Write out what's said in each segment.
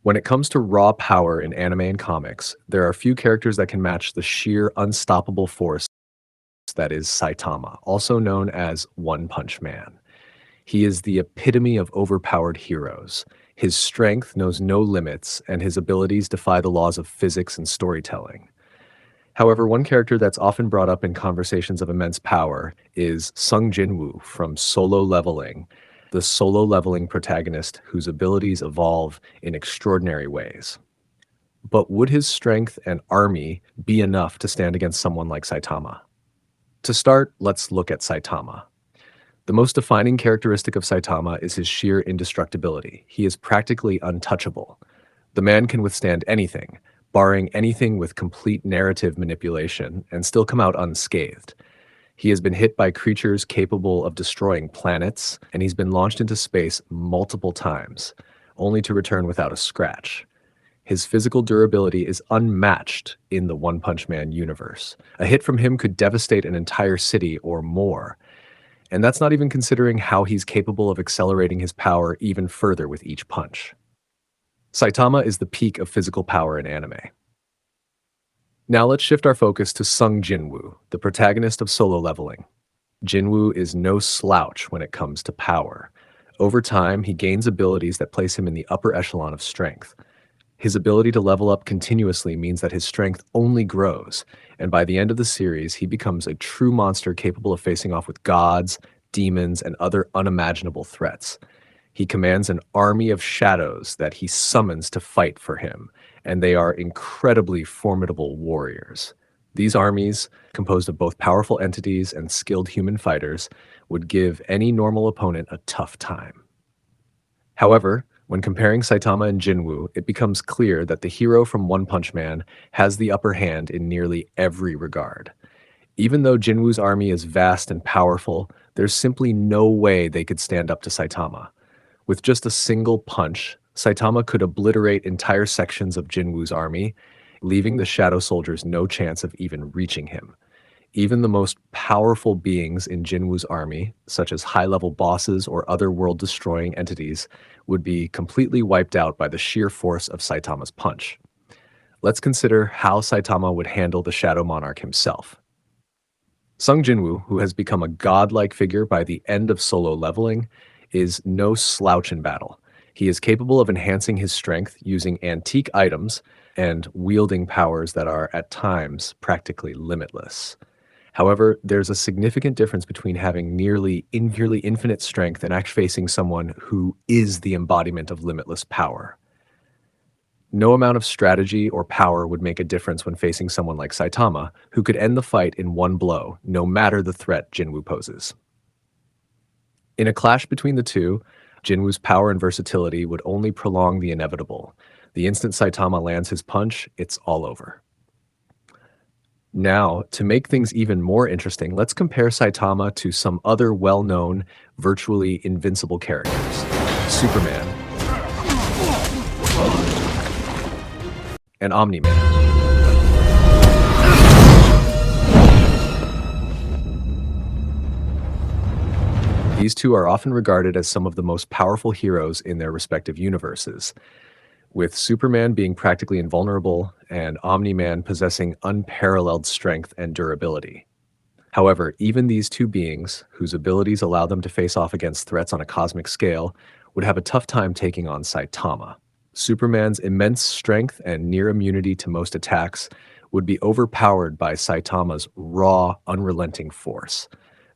When it comes to raw power in anime and comics, there are few characters that can match the sheer unstoppable force that is Saitama, also known as One Punch Man. He is the epitome of overpowered heroes. His strength knows no limits, and his abilities defy the laws of physics and storytelling. However, one character that's often brought up in conversations of immense power is Sung Jinwoo from Solo Leveling, the solo leveling protagonist whose abilities evolve in extraordinary ways. But would his strength and army be enough to stand against someone like Saitama? To start, let's look at Saitama. The most defining characteristic of Saitama is his sheer indestructibility. He is practically untouchable. The man can withstand anything, barring anything with complete narrative manipulation, and still come out unscathed. He has been hit by creatures capable of destroying planets, and he's been launched into space multiple times, only to return without a scratch. His physical durability is unmatched in the One Punch Man universe. A hit from him could devastate an entire city or more. And that's not even considering how he's capable of accelerating his power even further with each punch. Saitama is the peak of physical power in anime. Now let's shift our focus to Sung Jinwoo, the protagonist of Solo Leveling. Jinwoo is no slouch when it comes to power. Over time, he gains abilities that place him in the upper echelon of strength. His ability to level up continuously means that his strength only grows, and by the end of the series, he becomes a true monster capable of facing off with gods, demons, and other unimaginable threats. He commands an army of shadows that he summons to fight for him, and they are incredibly formidable warriors. These armies, composed of both powerful entities and skilled human fighters, would give any normal opponent a tough time. However, when comparing Saitama and Jinwoo, it becomes clear that the hero from One Punch Man has the upper hand in nearly every regard. Even though Jinwoo's army is vast and powerful, there's simply no way they could stand up to Saitama. With just a single punch, Saitama could obliterate entire sections of Jinwoo's army, leaving the Shadow Soldiers no chance of even reaching him. Even the most powerful beings in Jinwoo's army, such as high-level bosses or other world-destroying entities, would be completely wiped out by the sheer force of Saitama's punch. Let's consider how Saitama would handle the Shadow Monarch himself. Sung Jinwoo, who has become a godlike figure by the end of Solo Leveling, is no slouch in battle. He is capable of enhancing his strength using antique items and wielding powers that are, at times, practically limitless. However, there's a significant difference between having nearly infinite strength and actually facing someone who is the embodiment of limitless power. No amount of strategy or power would make a difference when facing someone like Saitama, who could end the fight in one blow, no matter the threat Jinwoo poses. In a clash between the two, Jinwoo's power and versatility would only prolong the inevitable. The instant Saitama lands his punch, it's all over. Now, to make things even more interesting, let's compare Saitama to some other well-known, virtually invincible characters. Superman and Omni-Man. These two are often regarded as some of the most powerful heroes in their respective universes, with Superman being practically invulnerable and Omni-Man possessing unparalleled strength and durability. However, even these two beings, whose abilities allow them to face off against threats on a cosmic scale, would have a tough time taking on Saitama. Superman's immense strength and near immunity to most attacks would be overpowered by Saitama's raw, unrelenting force.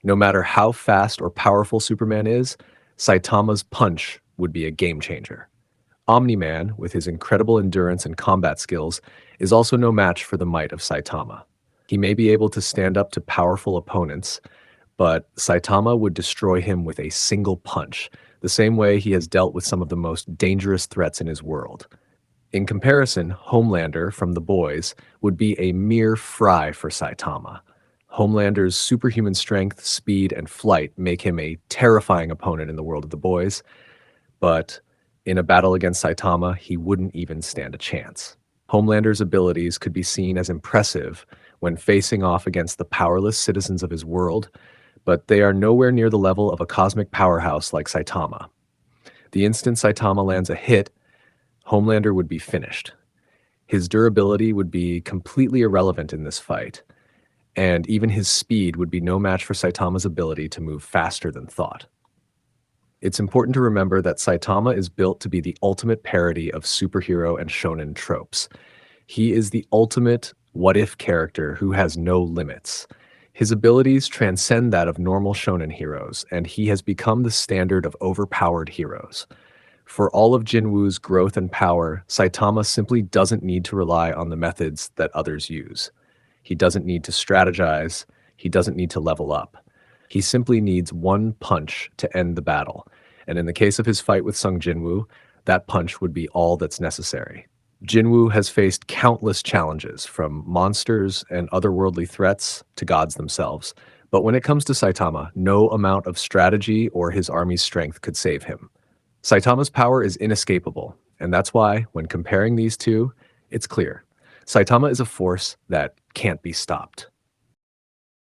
No matter how fast or powerful Superman is, Saitama's punch would be a game changer. Omni-Man, with his incredible endurance and combat skills, is also no match for the might of Saitama. He may be able to stand up to powerful opponents, but Saitama would destroy him with a single punch, the same way he has dealt with some of the most dangerous threats in his world. In comparison, Homelander from The Boys would be a mere fry for Saitama. Homelander's superhuman strength, speed, and flight make him a terrifying opponent in the world of The Boys, but in a battle against Saitama, he wouldn't even stand a chance. Homelander's abilities could be seen as impressive when facing off against the powerless citizens of his world, but they are nowhere near the level of a cosmic powerhouse like Saitama. The instant Saitama lands a hit, Homelander would be finished. His durability would be completely irrelevant in this fight, and even his speed would be no match for Saitama's ability to move faster than thought. It's important to remember that Saitama is built to be the ultimate parody of superhero and shonen tropes. He is the ultimate what-if character who has no limits. His abilities transcend that of normal shonen heroes, and he has become the standard of overpowered heroes. For all of Jinwoo's growth and power, Saitama simply doesn't need to rely on the methods that others use. He doesn't need to strategize. He doesn't need to level up. He simply needs one punch to end the battle. And in the case of his fight with Sung Jinwoo, that punch would be all that's necessary. Jinwoo has faced countless challenges, from monsters and otherworldly threats to gods themselves. But when it comes to Saitama, no amount of strategy or his army's strength could save him. Saitama's power is inescapable, and that's why, when comparing these two, it's clear. Saitama is a force that can't be stopped.